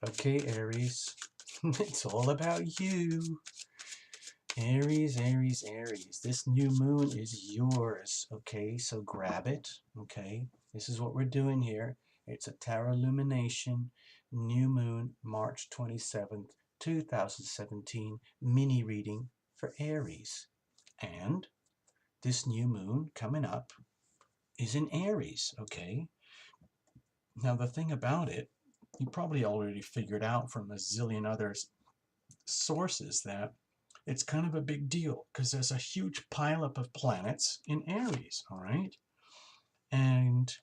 Okay, Aries, it's all about you. Aries, Aries, Aries. This new moon is yours. Okay, so grab it. Okay, this is what we're doing here. It's a tarot Lumination, new moon, March 27th, 2017, mini reading for Aries. And this new moon coming up is in Aries. Okay, now the thing about it, you probably already figured out from a zillion other sources that it's kind of a big deal because there's a huge pileup of planets in Aries, all right? And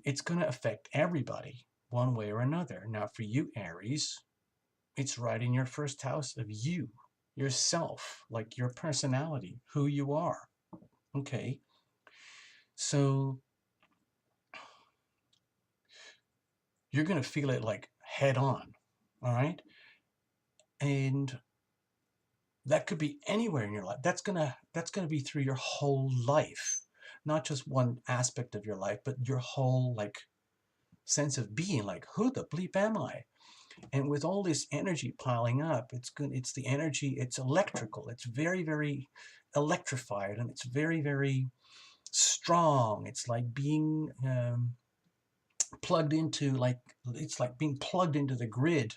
it's going to affect everybody one way or another. Now, for you, Aries, it's right in your first house of you, yourself, like your personality, who you are. Okay, so you're going to feel it like head on, all right? And that could be anywhere in your life. That's gonna be through your whole life, not just one aspect of your life, but your whole like sense of being. Like, who the bleep am I? And with all this energy piling up, it's good. It's the energy. It's electrical. It's very, very electrified, and it's very, very strong. It's like being plugged into it's like being plugged into the grid,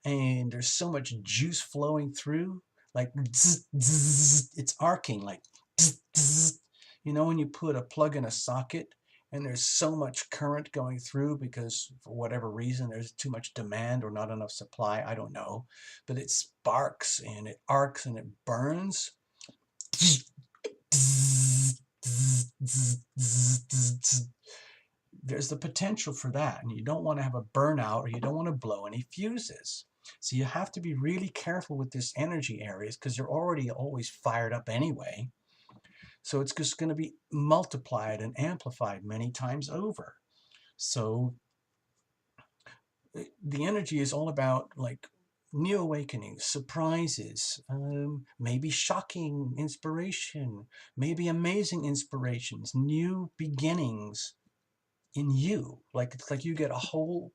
and there's so much juice flowing through, like zzz, zzz, it's arcing like zzz, zzz. You know, when you put a plug in a socket and there's so much current going through because for whatever reason there's too much demand or not enough supply, I don't know, but it sparks and it arcs and it burns. There's the potential for that, and you don't want to have a burnout or you don't want to blow any fuses. So you have to be really careful with this energy areas because you're already always fired up anyway. So it's just going to be multiplied and amplified many times over. So the energy is all about like new awakenings, surprises, maybe shocking inspiration, maybe amazing inspirations, new beginnings in you. Like it's like you get a whole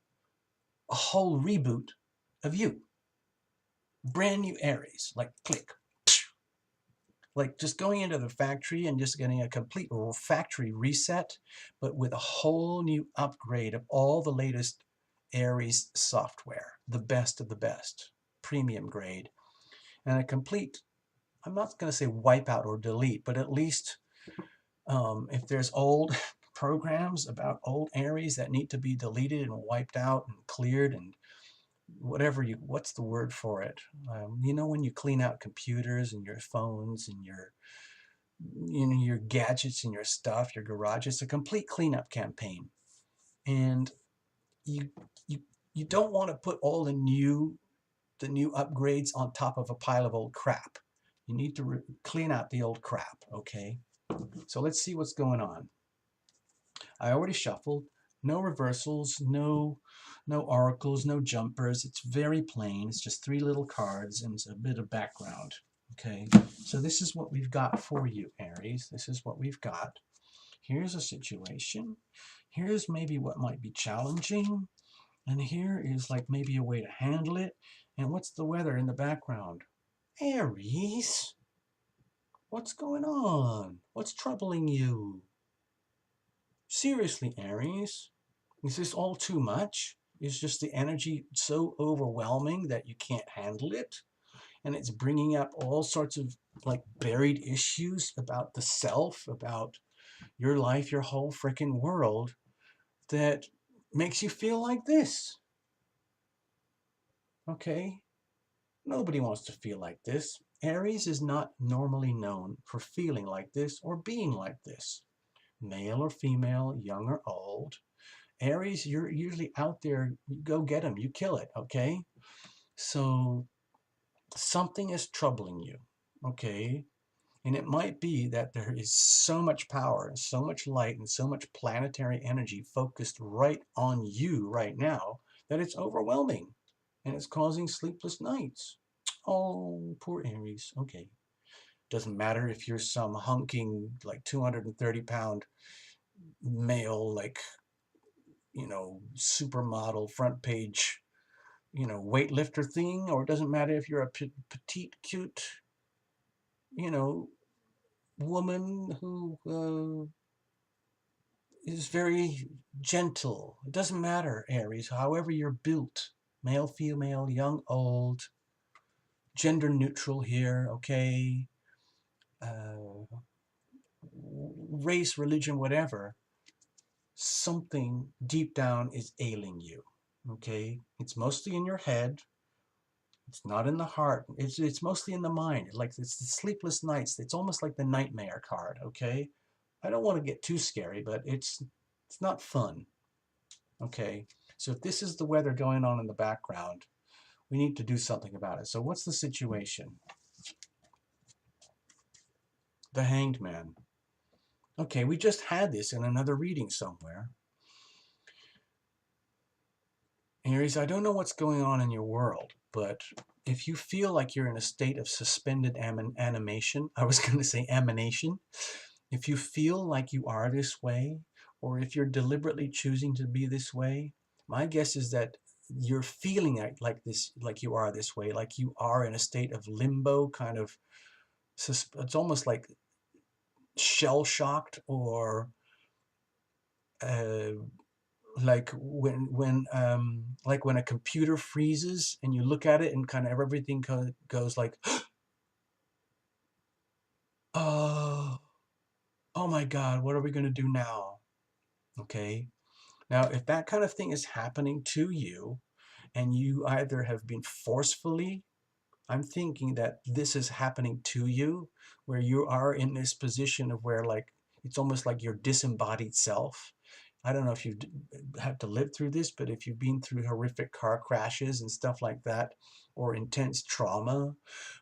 reboot of you. Brand new Aries, like click. Like just going into the factory and just getting a complete factory reset, but with a whole new upgrade of all the latest Aries software, the best of the best, premium grade, and a complete, I'm not going to say wipeout or delete, but at least if there's old programs about old Aries that need to be deleted and wiped out and cleared and what's the word for it? You know, when you clean out computers and your phones and your gadgets and your stuff, your garage, it's a complete cleanup campaign. And you you you don't want to put all the new upgrades on top of a pile of old crap. You need to clean out the old crap, okay? So let's see what's going on. I already shuffled. No reversals, no oracles, no jumpers. It's very plain. It's just three little cards and a bit of background. Okay, so this is what we've got for you, Aries. This is what we've got. Here's a situation. Here's maybe what might be challenging. And here is like maybe a way to handle it. And what's the weather in the background? Aries, what's going on? What's troubling you? Seriously, Aries, is this all too much? Is just the energy so overwhelming that you can't handle it? And it's bringing up all sorts of like buried issues about the self, about your life, your whole freaking world that makes you feel like this. Okay? Nobody wants to feel like this. Aries is not normally known for feeling like this or being like this. Male or female, young or old. Aries, you're usually out there, you go get them, you kill it, okay? So something is troubling you, okay? And it might be that there is so much power and so much light and so much planetary energy focused right on you right now that it's overwhelming and it's causing sleepless nights. Oh, poor Aries. Okay. Doesn't matter if you're some hunking, like 230-pound male, like, you know, supermodel front page weightlifter thing, or it doesn't matter if you're a petite, cute, you know, woman who is very gentle. It doesn't matter, Aries, however you're built, male, female, young, old, gender neutral here, okay? Uh, Race, religion, whatever, something deep down is ailing you, okay? It's mostly in your head. It's not in the heart. It's mostly in the mind. Like it's the sleepless nights. It's almost like the nightmare card, okay? I don't want to get too scary, but it's not fun, okay? So if this is the weather going on in the background, we need to do something about it. So what's the situation? The Hanged Man. Okay, we just had this in another reading somewhere. Aries, I don't know what's going on in your world, but if you feel like you're in a state of suspended animation, I was going to say emanation, if you feel like you are this way, or if you're deliberately choosing to be this way, my guess is that you're feeling like this, like you are this way, like you are in a state of limbo, kind of, it's almost like shell-shocked, or uh, like when a computer freezes and you look at it and kind of everything goes like, oh, oh my God, what are we going to do now? Okay. Now, if that kind of thing is happening to you, and you either have been forcefully, I'm thinking that this is happening to you, where you are in this position of where, like, it's almost like your disembodied self. I don't know if you've had to live through this, but if you've been through horrific car crashes and stuff like that, or intense trauma,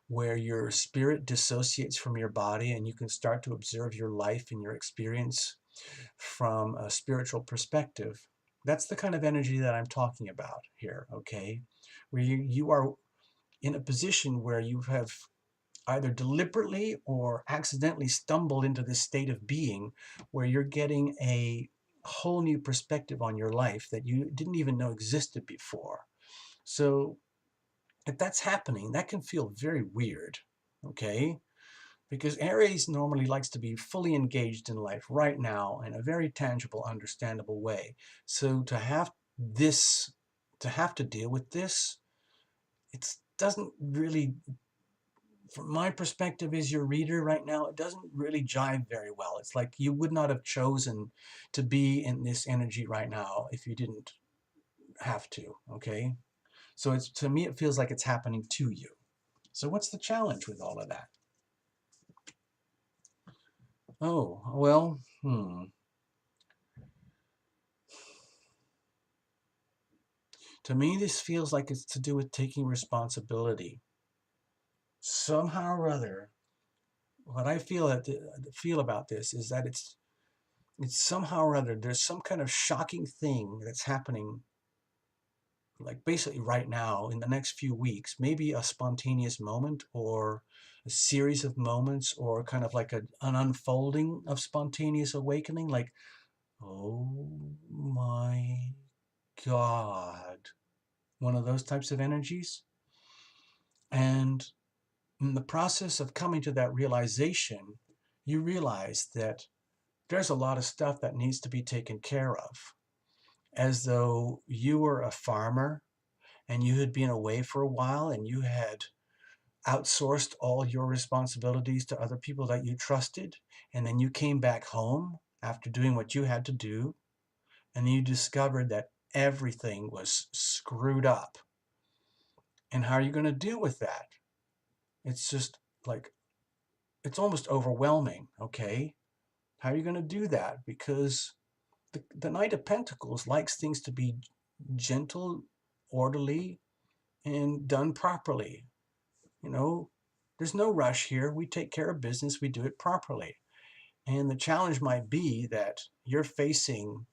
where your spirit dissociates from your body and you can start to observe your life and your experience from a spiritual perspective. That's the kind of energy that I'm talking about here, okay? Where you are in a position where you have either deliberately or accidentally stumbled into this state of being where you're getting a whole new perspective on your life that you didn't even know existed before. So if that's happening, that can feel very weird, okay? Because Aries normally likes to be fully engaged in life right now in a very tangible, understandable way. So to have this, to have to deal with this, it doesn't really, from my perspective as your reader right now, it doesn't really jive very well. It's like you would not have chosen to be in this energy right now if you didn't have to, okay? So it's, to me, it feels like it's happening to you. So what's the challenge with all of that? Oh, well, To me, this feels like it's to do with taking responsibility. Somehow or other, what I feel about this is that it's somehow or other there's some kind of shocking thing that's happening, like basically right now in the next few weeks, maybe a spontaneous moment or a series of moments, or kind of like an unfolding of spontaneous awakening, like, oh my God, one of those types of energies. And in the process of coming to that realization, you realize that there's a lot of stuff that needs to be taken care of. As though you were a farmer and you had been away for a while and you had outsourced all your responsibilities to other people that you trusted. And then you came back home after doing what you had to do. And you discovered that everything was screwed up. And how are you going to deal with that? It's just like, it's almost overwhelming, okay? How are you going to do that? Because the Knight of Pentacles likes things to be gentle, orderly, and done properly. You know, there's no rush here. We take care of business, we do it properly. And the challenge might be that you're facing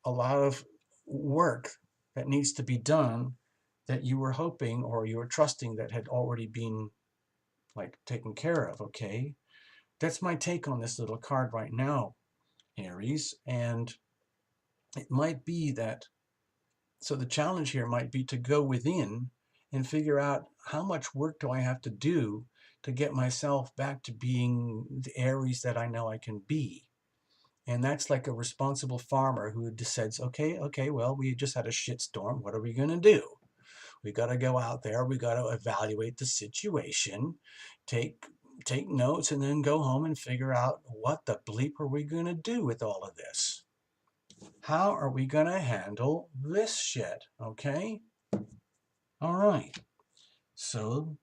a lot of work that needs to be done that you were hoping or you were trusting that had already been like taken care of, okay? That's my take on this little card right now, Aries. And it might be that So the challenge here might be to go within and figure out how much work do I have to do to get myself back to being the Aries that I know I can be. And that's like a responsible farmer who just says, okay, well, we just had a shitstorm. What are we going to do? We got to go out there. We got to evaluate the situation, take take notes, and then go home and figure out what the bleep are we going to do with all of this. How are we going to handle this shit? Okay? All right. So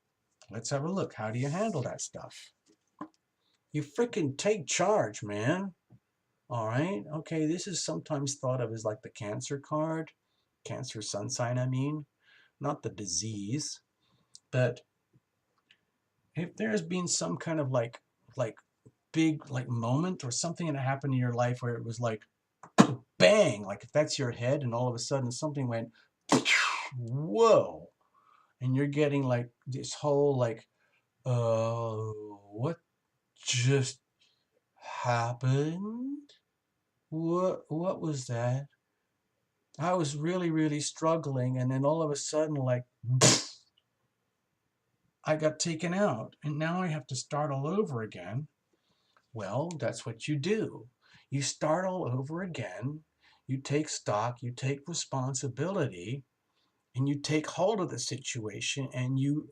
let's have a look. How do you handle that stuff? You freaking take charge, man. All right. Okay. This is sometimes thought of as like the Cancer card, Cancer sun sign, I mean, not the disease. But if there's been some kind of like big like moment or something that happened in your life where it was like bang, like if that's your head and all of a sudden something went whoa, and you're getting like this whole like what just happened? What was that? I was really struggling, and then all of a sudden like I got taken out and now I have to start all over again. Well, that's what you do. You start all over again. You take stock, you take responsibility, and you take hold of the situation and you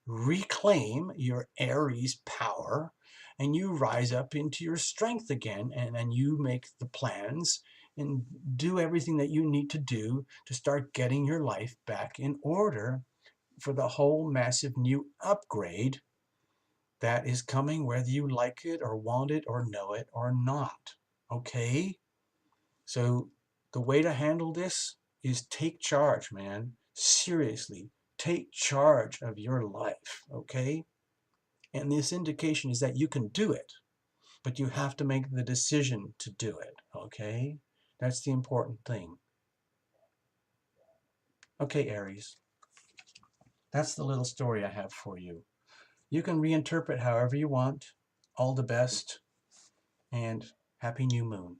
reclaim your Aries power and you rise up into your strength again. And then you make the plans and do everything that you need to do to start getting your life back in order for the whole massive new upgrade that is coming, whether you like it or want it or know it or not. Okay? So the way to handle this is take charge, man. Seriously, take charge of your life. Okay? And this indication is that you can do it, but you have to make the decision to do it. Okay? That's the important thing. Okay, Aries. That's the little story I have for you. You can reinterpret however you want. All the best, and happy new moon.